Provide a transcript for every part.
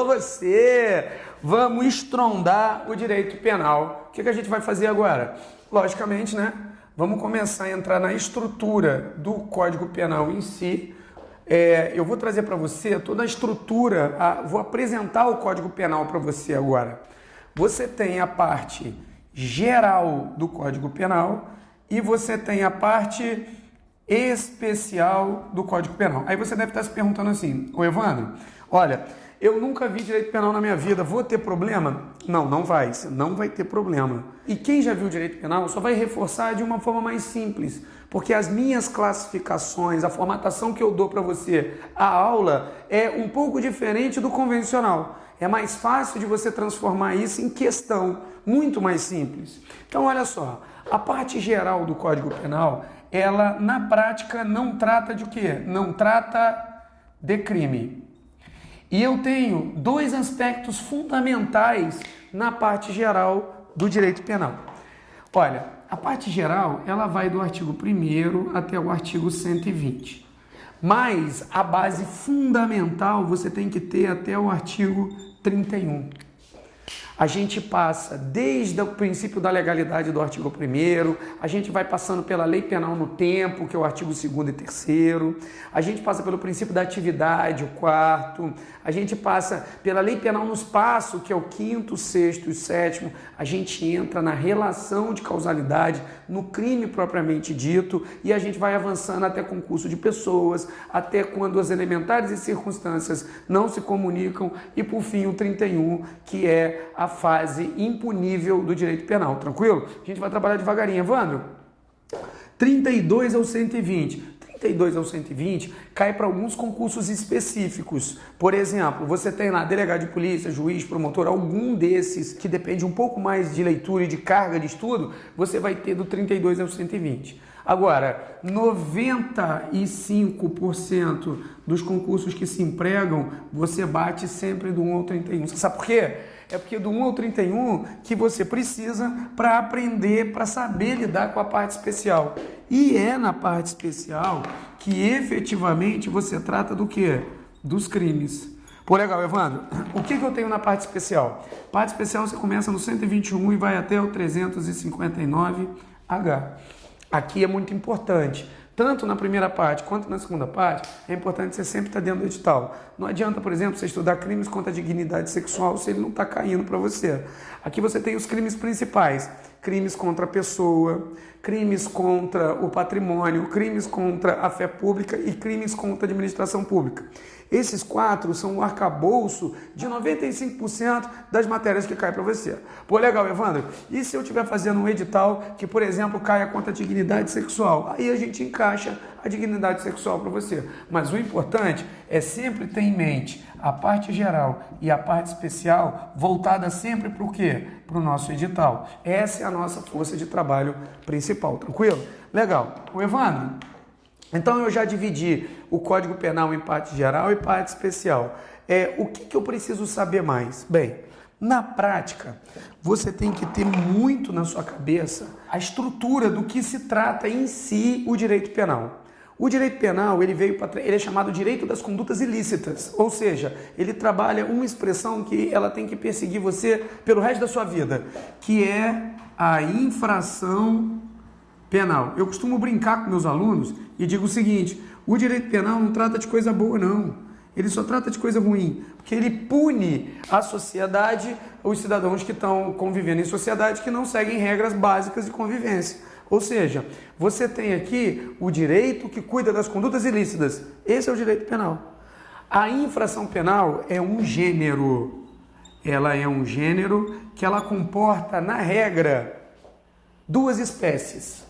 Alô você! Vamos estrondar o direito penal. O que a gente vai fazer agora? Logicamente, né? Vamos começar a entrar na estrutura do Código Penal em si. Eu vou trazer para você toda a estrutura, vou apresentar o Código Penal para você agora. Você tem a parte geral do Código Penal e você tem a parte especial do Código Penal. Aí você deve estar se perguntando assim, ô Evandro, olha, eu nunca vi direito penal na minha vida, vou ter problema? Não, não vai, você não vai ter problema. E quem já viu direito penal só vai reforçar de uma forma mais simples, porque as minhas classificações, a formatação que eu dou para você, a aula é um pouco diferente do convencional. É mais fácil de você transformar isso em questão, muito mais simples. Então, olha só, a parte geral do Código Penal, ela na prática não trata de o quê? Não trata de crime. E eu tenho dois aspectos fundamentais na parte geral do direito penal. Olha, a parte geral, ela vai do artigo 1º até o artigo 120. Mas a base fundamental você tem que ter até o artigo 31. A gente passa desde o princípio da legalidade do artigo 1º, a gente vai passando pela lei penal no tempo, que é o artigo 2º e 3º, a gente passa pelo princípio da atividade, o 4º, a gente passa pela lei penal no espaço, que é o 5º, 6º e 7º, a gente entra na relação de causalidade, no crime propriamente dito, e a gente vai avançando até concurso de pessoas, até quando as elementares e circunstâncias não se comunicam, e por fim o 31, que é a fase impunível do direito penal, tranquilo? A gente vai trabalhar devagarinho, Evandro. 32 ao 120. 32 ao 120 cai para alguns concursos específicos. Por exemplo, você tem lá delegado de polícia, juiz, promotor, algum desses que depende um pouco mais de leitura e de carga de estudo, você vai ter do 32 ao 120. Agora, 95% dos concursos que se empregam, você bate sempre do 1 ao 31. Você sabe por quê? É porque do 1 ao 31 que você precisa para aprender, para saber lidar com a parte especial. E é na parte especial que efetivamente você trata do quê? Dos crimes. Pô, legal, Evandro. O que eu tenho na parte especial? Parte especial você começa no 121 e vai até o 359H. Aqui é muito importante. Tanto na primeira parte quanto na segunda parte, é importante você sempre estar dentro do edital. Não adianta, por exemplo, você estudar crimes contra a dignidade sexual se ele não está caindo para você. Aqui você tem os crimes principais. Crimes contra a pessoa, crimes contra o patrimônio, crimes contra a fé pública e crimes contra a administração pública. Esses 4 são o arcabouço de 95% das matérias que caem para você. Pô, legal, Evandro. E se eu estiver fazendo um edital que, por exemplo, caia contra a dignidade sexual? Aí a gente encaixa a dignidade sexual para você. Mas o importante é sempre ter em mente a parte geral e a parte especial voltada sempre para o quê? Para o nosso edital. Essa é a nossa força de trabalho principal, tranquilo? Legal. O Evandro, então eu já dividi o Código Penal em parte geral e parte especial. O que eu preciso saber mais? Bem, na prática, você tem que ter muito na sua cabeça a estrutura do que se trata em si o direito penal. O direito penal, ele é chamado direito das condutas ilícitas, ou seja, ele trabalha uma expressão que ela tem que perseguir você pelo resto da sua vida, que é a infração penal. Eu costumo brincar com meus alunos e digo o seguinte, o direito penal não trata de coisa boa não, ele só trata de coisa ruim, porque ele pune a sociedade, os cidadãos que estão convivendo em sociedade que não seguem regras básicas de convivência. Ou seja, você tem aqui o direito que cuida das condutas ilícitas. Esse é o direito penal. A infração penal é um gênero. Ela é um gênero que ela comporta, na regra, 2 espécies.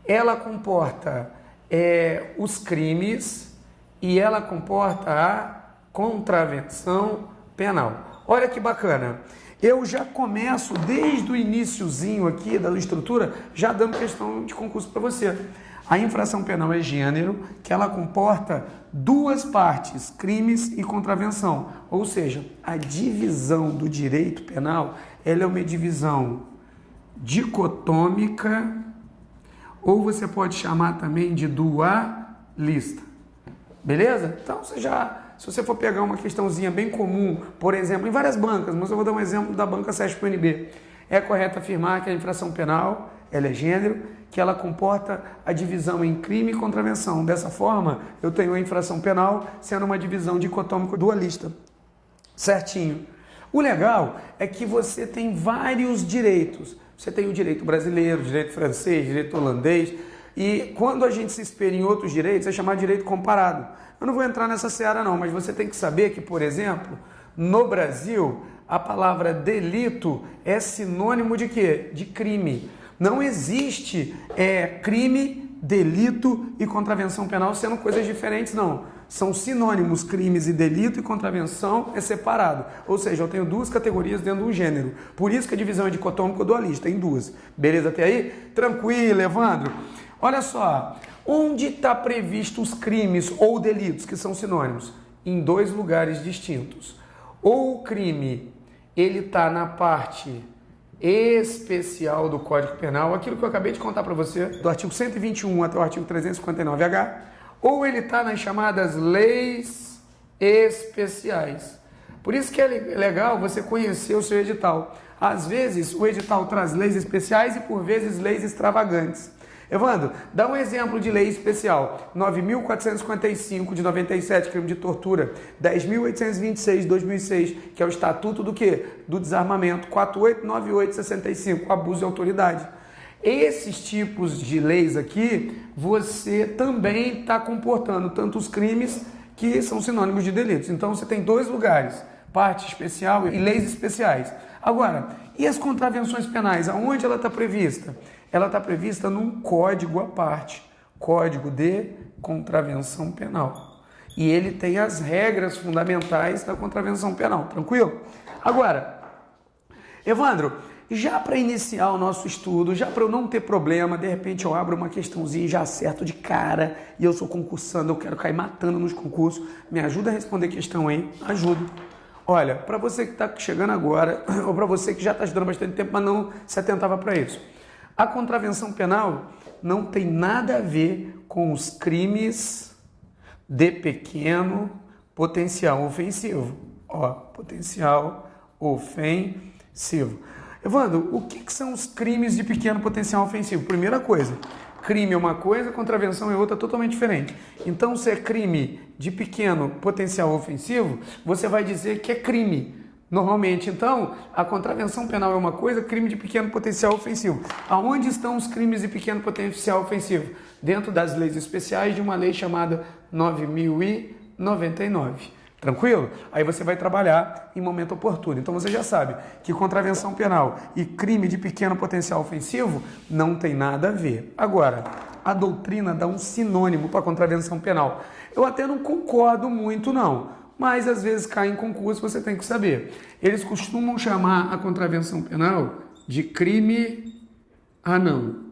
Ela comporta os crimes e ela comporta a contravenção penal. Olha que bacana. Eu já começo desde o iniciozinho aqui da estrutura, já dando questão de concurso para você. A infração penal é gênero, que ela comporta 2 partes, crimes e contravenção. Ou seja, a divisão do direito penal, ela é uma divisão dicotômica, ou você pode chamar também de dualista. Beleza? Então você já Se você for pegar uma questãozinha bem comum, por exemplo, em várias bancas, mas eu vou dar um exemplo da banca SESP-UNB, é correto afirmar que a infração penal, ela é gênero, que ela comporta a divisão em crime e contravenção. Dessa forma, eu tenho a infração penal sendo uma divisão dicotômico-dualista. Certinho. O legal é que você tem vários direitos. Você tem o direito brasileiro, o direito francês, o direito holandês. E quando a gente se espelha em outros direitos, é chamado de direito comparado. Eu não vou entrar nessa seara não, mas você tem que saber que, por exemplo, no Brasil, a palavra delito é sinônimo de quê? De crime. Não existe crime, delito e contravenção penal sendo coisas diferentes, não. São sinônimos, crimes e delito, e contravenção é separado. Ou seja, eu tenho duas categorias dentro de um gênero. Por isso que a divisão é dicotômico-dualista, em duas. Beleza até aí? Tranquilo, Evandro? Olha só, onde está previsto os crimes ou delitos, que são sinônimos? Em dois lugares distintos. Ou o crime, ele está na parte especial do Código Penal, aquilo que eu acabei de contar para você, do artigo 121 até o artigo 359H, ou ele está nas chamadas leis especiais. Por isso que é legal você conhecer o seu edital. Às vezes, o edital traz leis especiais e, por vezes, leis extravagantes. Evandro, dá um exemplo de lei especial. 9.455 de 97, crime de tortura. 10.826 de 2006, que é o Estatuto do quê? Do Desarmamento. 4898 de 65, abuso de autoridade. Esses tipos de leis aqui, você também está comportando tanto os crimes que são sinônimos de delitos. Então, você tem dois lugares, parte especial e leis especiais. Agora, e as contravenções penais? Aonde ela está prevista? Ela está prevista num código à parte, Código de Contravenção Penal. E ele tem as regras fundamentais da contravenção penal, tranquilo? Agora, Evandro, já para iniciar o nosso estudo, já para eu não ter problema, de repente eu abro uma questãozinha e já acerto de cara, e eu sou concursando, eu quero cair matando nos concursos, me ajuda a responder questão aí? Ajudo. Olha, para você que está chegando agora, ou para você que já está estudando bastante tempo, mas não se atentava para isso, a contravenção penal não tem nada a ver com os crimes de pequeno potencial ofensivo. Ó, potencial ofensivo. Evandro, o que são os crimes de pequeno potencial ofensivo? Primeira coisa, crime é uma coisa, contravenção é outra totalmente diferente. Então, se é crime de pequeno potencial ofensivo, você vai dizer que é crime. Normalmente, então, a contravenção penal é uma coisa, crime de pequeno potencial ofensivo. Aonde estão os crimes de pequeno potencial ofensivo? Dentro das leis especiais de uma lei chamada 9.099. Tranquilo? Aí você vai trabalhar em momento oportuno. Então você já sabe que contravenção penal e crime de pequeno potencial ofensivo não tem nada a ver. Agora, a doutrina dá um sinônimo para contravenção penal. Eu até não concordo muito, não. Mas às vezes cai em concurso, você tem que saber. Eles costumam chamar a contravenção penal de crime anão.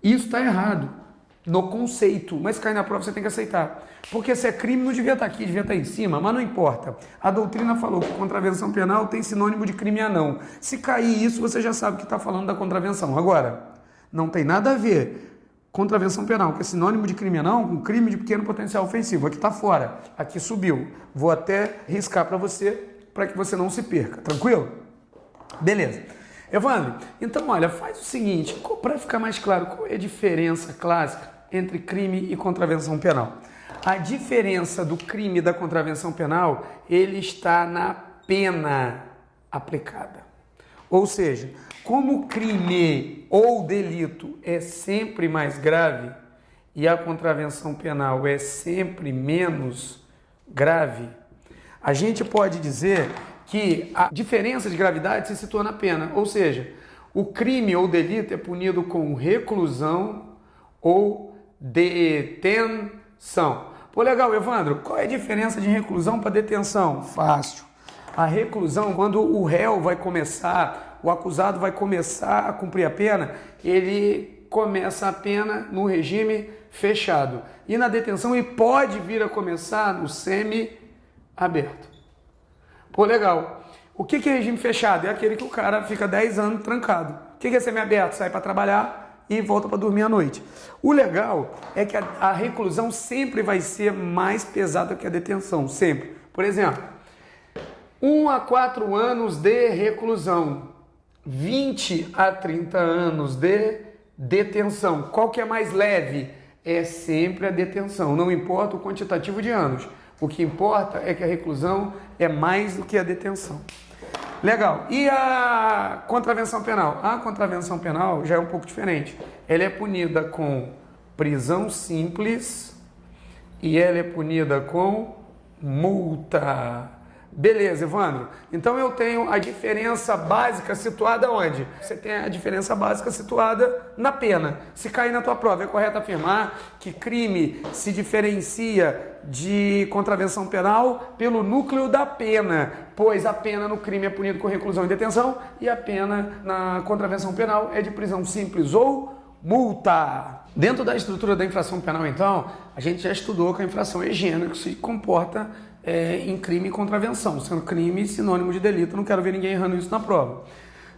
Isso está errado no conceito, mas cai na prova, você tem que aceitar. Porque se é crime, não devia estar aqui, devia estar em cima, mas não importa. A doutrina falou que contravenção penal tem sinônimo de crime anão. Se cair isso, você já sabe que está falando da contravenção. Agora, não tem nada a ver contravenção penal, que é sinônimo de crime anão, com crime de pequeno potencial ofensivo. Aqui está fora, aqui subiu. Vou até riscar para você, para que você não se perca. Tranquilo? Beleza. Evandro, então olha, faz o seguinte, para ficar mais claro, qual é a diferença clássica entre crime e contravenção penal? A diferença do crime e da contravenção penal, ele está na pena aplicada. Ou seja, como o crime ou delito é sempre mais grave e a contravenção penal é sempre menos grave, a gente pode dizer que a diferença de gravidade se situa na pena. Ou seja, o crime ou delito é punido com reclusão ou detenção. Pô, legal, Evandro, qual é a diferença de reclusão para detenção? Fácil. A reclusão, quando o réu vai começar, o acusado vai começar a cumprir a pena, ele começa a pena no regime fechado. E na detenção ele pode vir a começar no semi-aberto. Pô, legal. O que é regime fechado? É aquele que o cara fica 10 anos trancado. O que é semi-aberto? Sai para trabalhar e volta para dormir à noite. O legal é que a reclusão sempre vai ser mais pesada que a detenção, sempre. Por exemplo, 1 a 4 anos de reclusão, 20 a 30 anos de detenção. Qual que é mais leve? É sempre a detenção, não importa o quantitativo de anos. O que importa é que a reclusão é mais do que a detenção. Legal. E a contravenção penal? A contravenção penal já é um pouco diferente. Ela é punida com prisão simples e ela é punida com multa. Beleza, Evandro. Então eu tenho a diferença básica situada onde? Você tem a diferença básica situada na pena. Se cair na tua prova, é correto afirmar que crime se diferencia de contravenção penal pelo núcleo da pena, pois a pena no crime é punida com reclusão e detenção e a pena na contravenção penal é de prisão simples ou multa. Dentro da estrutura da infração penal, então, a gente já estudou que a infração é gênero, que se comporta em crime e contravenção, sendo crime sinônimo de delito. Não quero ver ninguém errando isso na prova.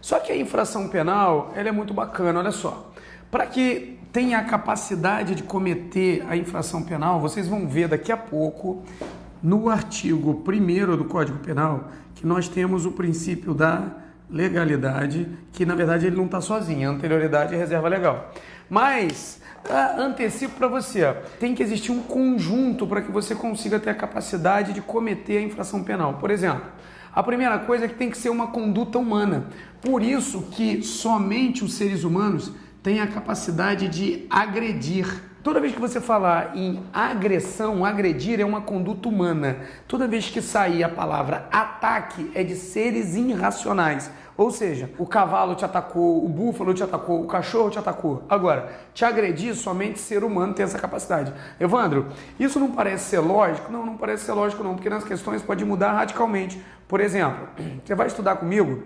Só que a infração penal, ela é muito bacana, olha só. Para que tenha a capacidade de cometer a infração penal, vocês vão ver daqui a pouco, no artigo 1º do Código Penal, que nós temos o princípio da legalidade, que na verdade ele não está sozinho, a anterioridade é reserva legal. Mas antecipo para você, tem que existir um conjunto para que você consiga ter a capacidade de cometer a infração penal. Por exemplo, a primeira coisa é que tem que ser uma conduta humana. Por isso que somente os seres humanos têm a capacidade de agredir. Toda vez que você falar em agressão, agredir é uma conduta humana. Toda vez que sair a palavra ataque é de seres irracionais. Ou seja, o cavalo te atacou, o búfalo te atacou, o cachorro te atacou. Agora, te agredir, somente ser humano tem essa capacidade. Evandro, isso não parece ser lógico? Não, não parece ser lógico não, porque nas questões pode mudar radicalmente. Por exemplo, você vai estudar comigo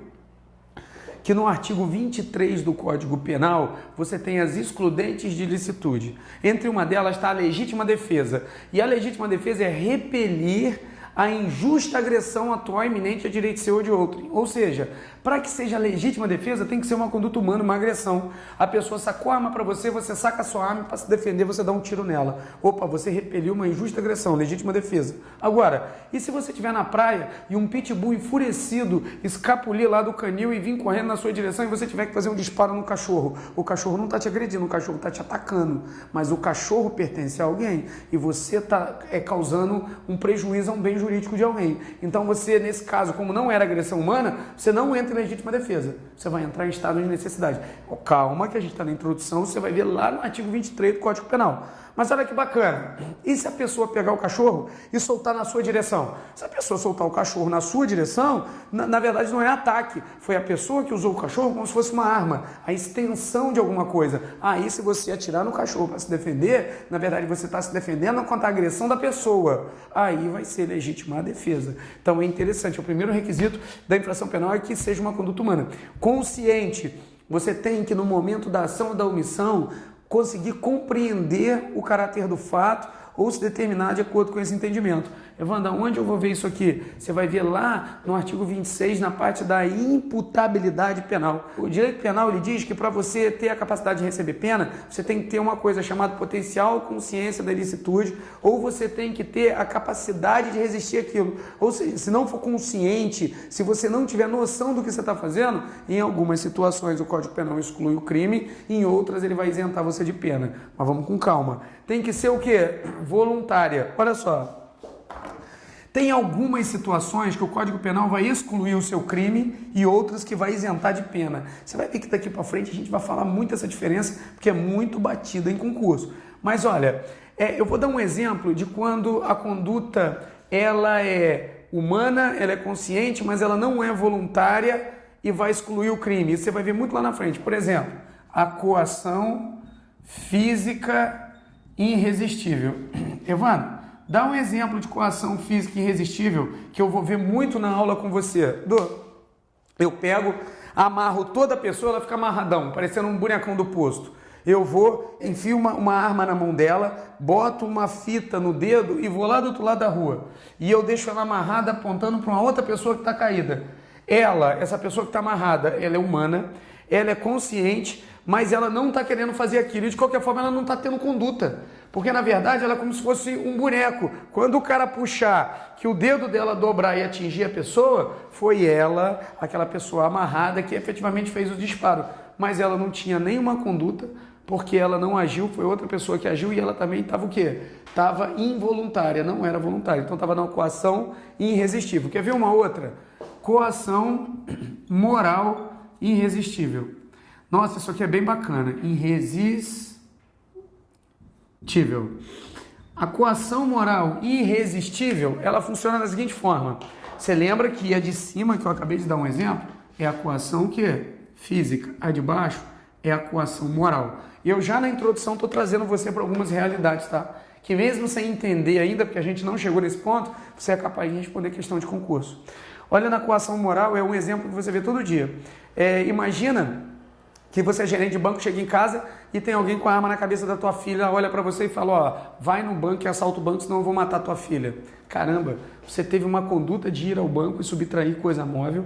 que no artigo 23 do Código Penal você tem as excludentes de ilicitude. Entre uma delas está a legítima defesa. E a legítima defesa é repelir a injusta agressão atual iminente a direito seu ou de outro. Ou seja, para que seja legítima defesa, tem que ser uma conduta humana, uma agressão. A pessoa sacou a arma para você saca a sua arma para se defender, você dá um tiro nela. Opa, você repeliu uma injusta agressão, legítima defesa. Agora, e se você estiver na praia e um pitbull enfurecido escapulir lá do canil e vir correndo na sua direção e você tiver que fazer um disparo no cachorro? O cachorro não está te agredindo, o cachorro está te atacando. Mas o cachorro pertence a alguém e você está causando um prejuízo a um bem jurídico de alguém. Então você, nesse caso, como não era agressão humana, você não entra em legítima defesa. Você vai entrar em estado de necessidade. Calma que a gente está na introdução, você vai ver lá no artigo 23 do Código Penal. Mas olha que bacana. E se a pessoa pegar o cachorro e soltar na sua direção? Se a pessoa soltar o cachorro na sua direção, na verdade não é ataque. Foi a pessoa que usou o cachorro como se fosse uma arma. A extensão de alguma coisa. Aí se você atirar no cachorro para se defender, na verdade você está se defendendo contra a agressão da pessoa. Aí vai ser legítima a defesa. Então é interessante. O primeiro requisito da infração penal é que seja uma conduta humana. Consciente. Você tem que no momento da ação ou da omissão conseguir compreender o caráter do fato ou se determinar de acordo com esse entendimento. Evandro, onde eu vou ver isso aqui? Você vai ver lá no artigo 26, na parte da imputabilidade penal. O direito penal ele diz que para você ter a capacidade de receber pena, você tem que ter uma coisa chamada potencial consciência da ilicitude, ou você tem que ter a capacidade de resistir àquilo. Ou seja, se não for consciente, se você não tiver noção do que você está fazendo, em algumas situações o Código Penal exclui o crime, em outras ele vai isentar você de pena. Mas vamos com calma. Tem que ser o quê? Voluntária. Olha só. Tem algumas situações que o Código Penal vai excluir o seu crime e outras que vai isentar de pena. Você vai ver que daqui para frente a gente vai falar muito essa diferença, porque é muito batida em concurso. Mas olha, eu vou dar um exemplo de quando a conduta ela é humana, ela é consciente, mas ela não é voluntária e vai excluir o crime. Isso você vai ver muito lá na frente. Por exemplo, a coação física irresistível. Evandro, dá um exemplo de coação física irresistível que eu vou ver muito na aula com você. Eu pego, amarro toda a pessoa, ela fica amarradão, parecendo um bonecão do posto. Eu vou, enfio uma arma na mão dela, boto uma fita no dedo e vou lá do outro lado da rua. E eu deixo ela amarrada apontando para uma outra pessoa que está caída. Essa pessoa que está amarrada, ela é humana, ela é consciente, mas ela não está querendo fazer aquilo. E de qualquer forma, ela não está tendo conduta. Porque, na verdade, ela é como se fosse um boneco. Quando o cara puxar, que o dedo dela dobrar e atingir a pessoa, foi ela, aquela pessoa amarrada, que efetivamente fez o disparo. Mas ela não tinha nenhuma conduta, porque ela não agiu, foi outra pessoa que agiu e ela também estava o quê? Estava involuntária, não era voluntária. Então estava na coação irresistível. Quer ver uma outra? Coação moral irresistível. Nossa, isso aqui é bem bacana. Irresistível. A coação moral irresistível, ela funciona da seguinte forma. Você lembra que a de cima, que eu acabei de dar um exemplo, é a coação física. A de baixo é a coação moral. Eu já na introdução estou trazendo você para algumas realidades, tá? Que mesmo sem entender ainda, porque a gente não chegou nesse ponto, você é capaz de responder questão de concurso. Olha, na coação moral é um exemplo que você vê todo dia. Imagina que você é gerente de banco, chega em casa e tem alguém com a arma na cabeça da tua filha, olha para você e fala, ó, vai no banco e assalta o banco, senão eu vou matar tua filha. Caramba, você teve uma conduta de ir ao banco e subtrair coisa móvel,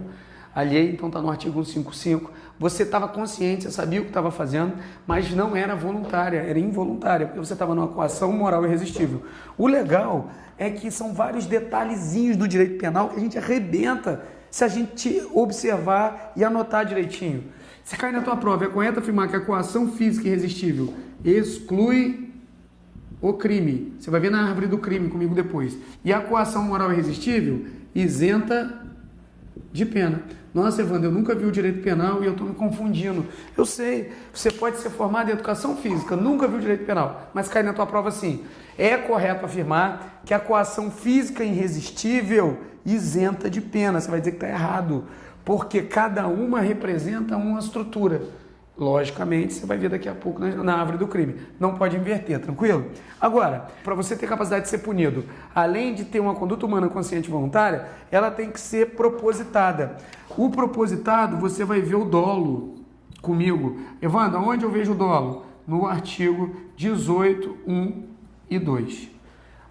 alheia, então está no artigo 155, você estava consciente, você sabia o que estava fazendo, mas não era voluntária, era involuntária, porque você estava numa coação moral irresistível. O legal é que são vários detalhezinhos do direito penal que a gente arrebenta se a gente observar e anotar direitinho. Se cai na tua prova, é correto afirmar que a coação física irresistível exclui o crime. Você vai ver na árvore do crime comigo depois. E a coação moral irresistível isenta de pena. Nossa, Evandro, eu nunca vi o direito penal e eu estou me confundindo. Eu sei, você pode ser formado em educação física, nunca viu o direito penal, mas cai na tua prova assim. É correto afirmar que a coação física irresistível isenta de pena. Você vai dizer que está errado, porque cada uma representa uma estrutura. Logicamente, você vai ver daqui a pouco na árvore do crime. Não pode inverter, tranquilo? Agora, para você ter capacidade de ser punido, além de ter uma conduta humana consciente e voluntária, ela tem que ser propositada. O propositado, você vai ver o dolo comigo. Evandro, onde eu vejo o dolo? No artigo 18, 1 e 2.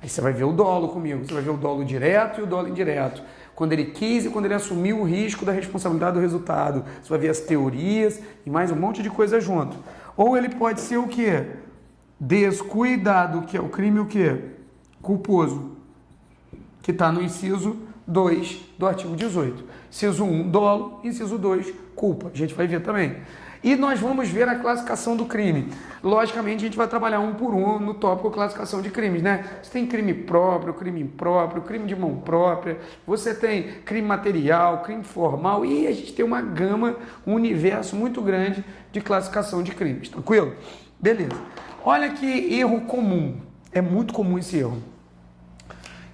Aí você vai ver o dolo comigo. Você vai ver o dolo direto e o dolo indireto. Quando ele quis e quando ele assumiu o risco da responsabilidade do resultado. Você vai ver as teorias e mais um monte de coisa junto. Ou ele pode ser o quê? Descuidado, que é o crime o quê? Culposo, que está no inciso 2 do artigo 18. Inciso 1, dolo. Inciso 2, culpa. A gente vai ver também. E nós vamos ver a classificação do crime. Logicamente, a gente vai trabalhar um por um no tópico classificação de crimes, né? Você tem crime próprio, crime impróprio, crime de mão própria, você tem crime material, crime formal e a gente tem uma gama, um universo muito grande de classificação de crimes, tranquilo? Beleza. Olha que erro comum, é muito comum esse erro.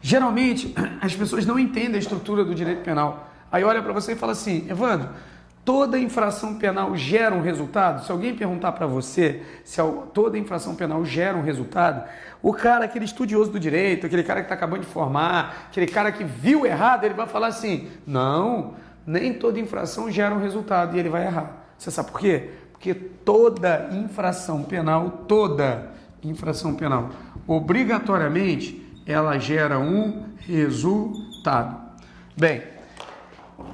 Geralmente, as pessoas não entendem a estrutura do direito penal. Aí olha para você e fala assim, Evandro, toda infração penal gera um resultado? Se alguém perguntar para você se toda infração penal gera um resultado, o cara, aquele estudioso do direito, aquele cara que está acabando de formar, aquele cara que viu errado, ele vai falar assim, não, nem toda infração gera um resultado e ele vai errar. Você sabe por quê? Porque toda infração penal, obrigatoriamente, ela gera um resultado. Bem,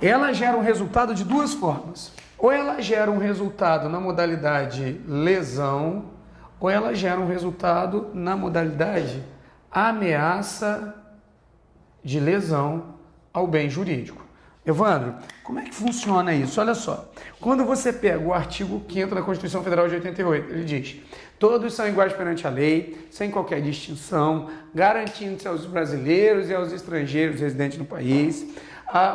ela gera um resultado de duas formas. Ou ela gera um resultado na modalidade lesão, ou ela gera um resultado na modalidade ameaça de lesão ao bem jurídico. Evandro, como é que funciona isso? Olha só, quando você pega o artigo 5º da Constituição Federal de 88, ele diz: todos são iguais perante a lei, sem qualquer distinção, garantindo-se aos brasileiros e aos estrangeiros residentes no país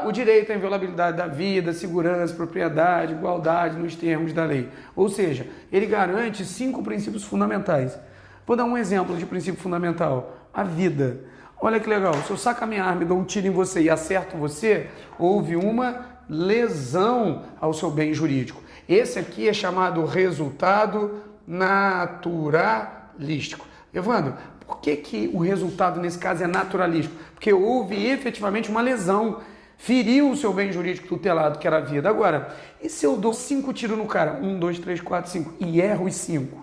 o direito à inviolabilidade da vida, segurança, propriedade, igualdade nos termos da lei. Ou seja, ele garante 5 princípios fundamentais. Vou dar um exemplo de princípio fundamental: a vida. Olha que legal, se eu saco a minha arma e dou um tiro em você e acerto você, houve uma lesão ao seu bem jurídico. Esse aqui é chamado resultado naturalístico. Evandro, por que o resultado nesse caso é naturalístico? Porque houve efetivamente uma lesão, feriu o seu bem jurídico tutelado, que era a vida. Agora, e se eu dou 5 tiros no cara? 1, 2, 3, 4, 5 e erro os 5?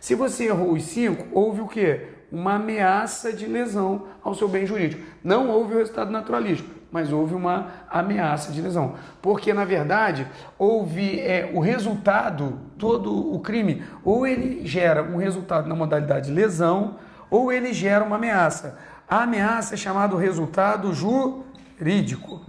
Se você errou os 5, houve o quê? Uma ameaça de lesão ao seu bem jurídico. Não houve o resultado naturalístico. mas houve uma ameaça de lesão. Porque, na verdade, houve o resultado, todo o crime, ou ele gera um resultado na modalidade lesão, ou ele gera uma ameaça. A ameaça é chamada resultado jurídico,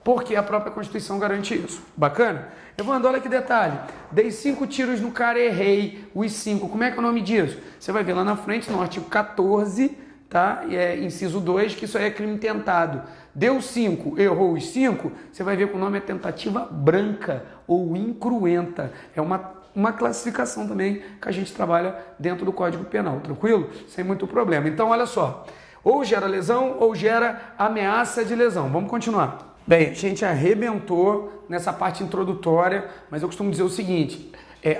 porque a própria Constituição garante isso. Bacana? Evandro, olha que detalhe. Dei 5 tiros no cara, errei os 5. Como é que é o nome disso? Você vai ver lá na frente, no artigo 14, tá? E inciso 2, que isso aí é crime tentado. Deu 5, errou os 5, você vai ver que o nome é tentativa branca ou incruenta. É uma classificação também que a gente trabalha dentro do Código Penal, tranquilo? Sem muito problema. Então, olha só. Ou gera lesão ou gera ameaça de lesão. Vamos continuar. Bem, a gente arrebentou nessa parte introdutória, mas eu costumo dizer o seguinte,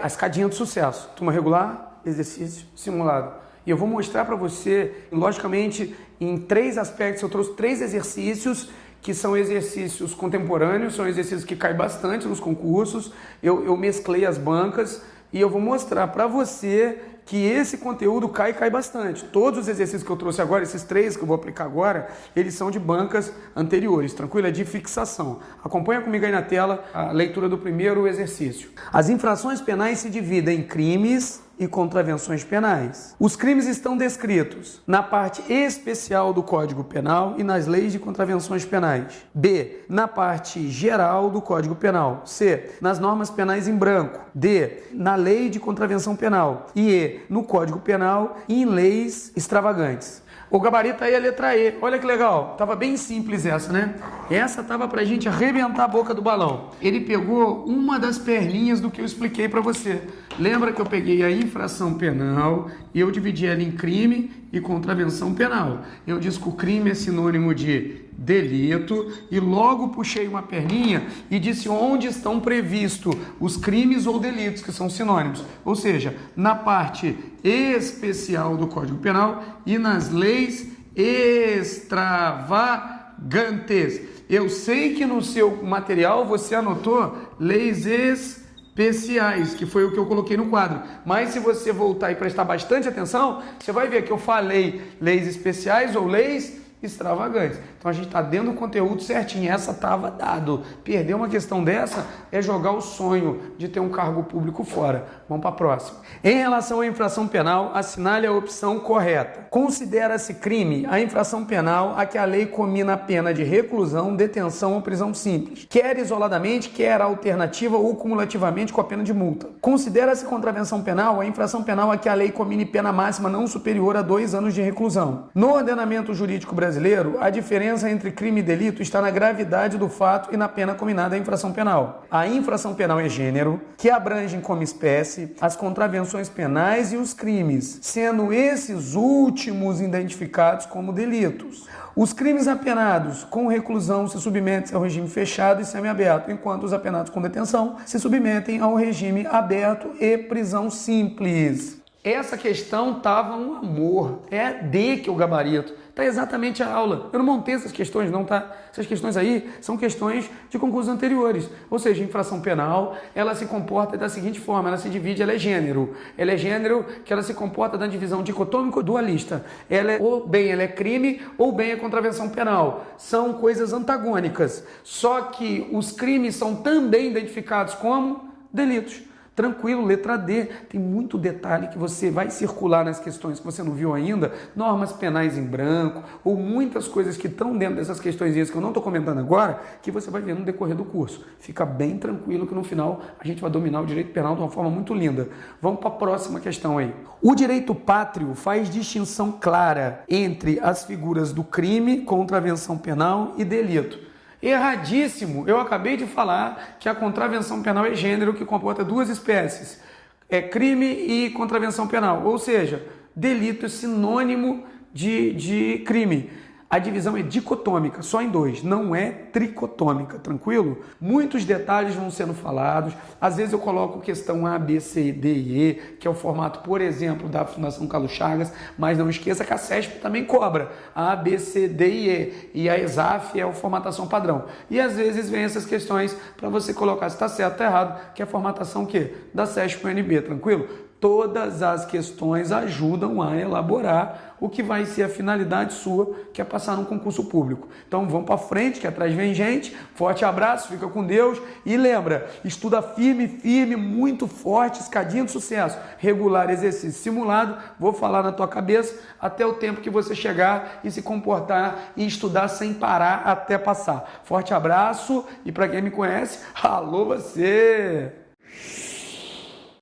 a escadinha do sucesso, turma regular, exercício, simulado. E eu vou mostrar para você, logicamente, em 3 aspectos, eu trouxe 3 exercícios, que são exercícios contemporâneos, são exercícios que caem bastante nos concursos, eu mesclei as bancas e eu vou mostrar para você que esse conteúdo cai bastante. Todos os exercícios que eu trouxe agora, esses 3 que eu vou aplicar agora, eles são de bancas anteriores, tranquilo? É de fixação. Acompanha comigo aí na tela a leitura do primeiro exercício. As infrações penais se dividem em crimes e contravenções penais. Os crimes estão descritos na parte especial do Código Penal e nas leis de contravenções penais. B, na parte geral do Código Penal. C, nas normas penais em branco. D, na lei de contravenção penal. E E, no Código Penal e em leis extravagantes. O gabarito aí é a letra E. Olha que legal. Tava bem simples essa, né? Essa tava pra gente arrebentar a boca do balão. Ele pegou uma das perninhas do que eu expliquei pra você. Lembra que eu peguei a infração penal e eu dividi ela em crime e contravenção penal. Eu disse que o crime é sinônimo de delito e logo puxei uma perninha e disse onde estão previstos os crimes ou delitos, que são sinônimos. Ou seja, na parte especial do Código Penal e nas leis extravagantes. Eu sei que no seu material você anotou leis especiais, que foi o que eu coloquei no quadro. Mas se você voltar e prestar bastante atenção, você vai ver que eu falei leis especiais ou leis extravagantes. Então a gente está dentro do conteúdo certinho. Essa estava dado. Perder uma questão dessa é jogar o sonho de ter um cargo público fora. Vamos para a próxima. Em relação à infração penal, assinale a opção correta. Considera-se crime a infração penal a que a lei comina a pena de reclusão, detenção ou prisão simples, quer isoladamente, quer alternativa ou cumulativamente com a pena de multa. Considera-se contravenção penal a infração penal a que a lei comine pena máxima não superior a 2 anos de reclusão. No ordenamento jurídico brasileiro, a diferença entre crime e delito está na gravidade do fato e na pena cominada à infração penal. A infração penal é gênero, que abrangem como espécie as contravenções penais e os crimes, sendo esses últimos identificados como delitos. Os crimes apenados com reclusão se submetem ao regime fechado e semiaberto, enquanto os apenados com detenção se submetem ao regime aberto e prisão simples. Essa questão estava um amor, é D que é o gabarito. Está exatamente a aula. Eu não montei essas questões não, tá? Essas questões aí são questões de concursos anteriores. Ou seja, infração penal, ela se comporta da seguinte forma, ela se divide, ela é gênero. Ela é gênero que ela se comporta da divisão dicotômica ou dualista. Ela é ou bem ela é crime ou bem é contravenção penal. São coisas antagônicas. Só que os crimes são também identificados como delitos. Tranquilo, letra D, tem muito detalhe que você vai circular nas questões que você não viu ainda, normas penais em branco, ou muitas coisas que estão dentro dessas questões que eu não estou comentando agora, que você vai ver no decorrer do curso. Fica bem tranquilo que no final a gente vai dominar o direito penal de uma forma muito linda. Vamos para a próxima questão aí. O direito pátrio faz distinção clara entre as figuras do crime, contravenção penal e delito. Erradíssimo! Eu acabei de falar que a contravenção penal é gênero que comporta 2 espécies. É crime e contravenção penal. Ou seja, delito é sinônimo de crime. A divisão é dicotômica, só em 2, não é tricotômica, tranquilo? Muitos detalhes vão sendo falados, às vezes eu coloco questão A, B, C, D e E, que é o formato, por exemplo, da Fundação Carlos Chagas, mas não esqueça que a CESP também cobra A, B, C, D e E a ESAF é a formatação padrão. E às vezes vem essas questões para você colocar se está certo ou errado, que é a formatação o quê? Da CESP e UNB, tranquilo? Todas as questões ajudam a elaborar o que vai ser a finalidade sua, que é passar num concurso público. Então vamos para frente, que atrás vem gente. Forte abraço, fica com Deus. E lembra, estuda firme, firme, muito forte, escadinha de sucesso. Regular, exercício simulado. Vou falar na tua cabeça até o tempo que você chegar e se comportar e estudar sem parar até passar. Forte abraço e para quem me conhece, alô você!